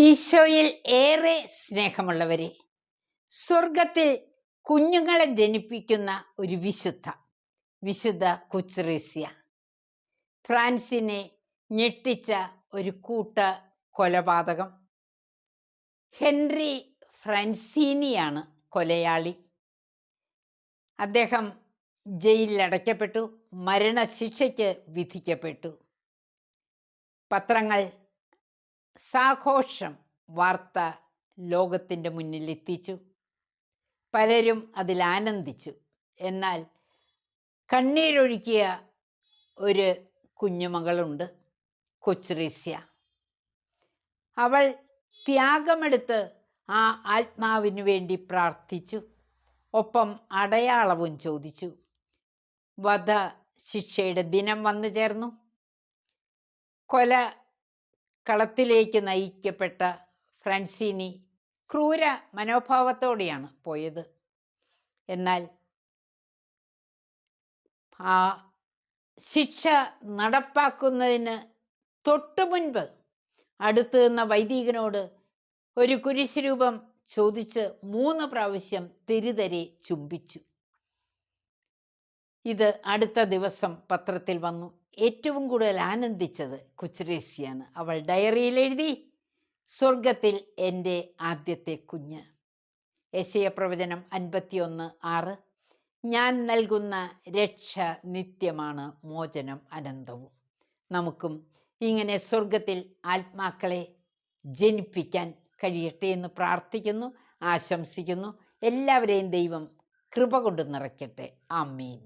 ഈശോയിൽ ഏറെ സ്നേഹമുള്ളവരെ, സ്വർഗത്തിൽ കുഞ്ഞുങ്ങളെ ജനിപ്പിക്കുന്ന ഒരു വിശുദ്ധ കുച്ചറേസ്യ, ഫ്രാൻസിനെ ഞെട്ടിച്ച ഒരു കൂട്ട കൊലപാതകം. ഹെൻറി ഫ്രാൻസിനിയാണ് കൊലയാളി. അദ്ദേഹം ജയിലിലടയ്ക്കപ്പെട്ടു, മരണശിക്ഷയ്ക്ക് വിധിക്കപ്പെട്ടു. പത്രങ്ങൾ സാഘോഷം വാർത്ത ലോകത്തിൻ്റെ മുന്നിൽ എത്തിച്ചു. പലരും അതിൽ ആനന്ദിച്ചു. എന്നാൽ കണ്ണീരൊഴുക്കിയ ഒരു കുഞ്ഞുമകളുണ്ട്, കുച്ചറേസ്യ. അവൾ ത്യാഗമെടുത്ത് ആ ആത്മാവിനു വേണ്ടി പ്രാർത്ഥിച്ചു. ഒപ്പം അടയാളവും ചോദിച്ചു. വധ ശിക്ഷയുടെ ദിനം വന്നു ചേർന്നു. കൊല കളത്തിലേക്ക് നയിക്കപ്പെട്ട ഫ്രാൻസിനി ക്രൂര മനോഭാവത്തോടെയാണ് പോയത്. എന്നാൽ ആ ശിക്ഷ നടപ്പാക്കുന്നതിന് തൊട്ടു മുൻപ് അടുത്ത് നിന്ന വൈദികനോട് ഒരു കുരിശുരൂപം ചോദിച്ച് 3 പ്രാവശ്യം തിരുതരെ ചുംബിച്ചു. ഇത് അടുത്ത ദിവസം പത്രത്തിൽ വന്നു. ഏറ്റവും കൂടുതൽ ആനന്ദിച്ചത് കുച്ചറേസ്യയാണ്. അവൾ ഡയറിയിൽ എഴുതി, സ്വർഗത്തിൽ എൻ്റെ ആദ്യത്തെ കുഞ്ഞ്. യെശയ്യാ പ്രവചനം 51:6. ഞാൻ നൽകുന്ന രക്ഷ നിത്യമാണ്, മോചനം അനന്തവും. നമുക്കും ഇങ്ങനെ സ്വർഗത്തിൽ ആത്മാക്കളെ ജനിപ്പിക്കാൻ കഴിയട്ടെ എന്ന് പ്രാർത്ഥിക്കുന്നു, ആശംസിക്കുന്നു. എല്ലാവരെയും ദൈവം കൃപ കൊണ്ട് നിറയ്ക്കട്ടെ. ആമീൻ.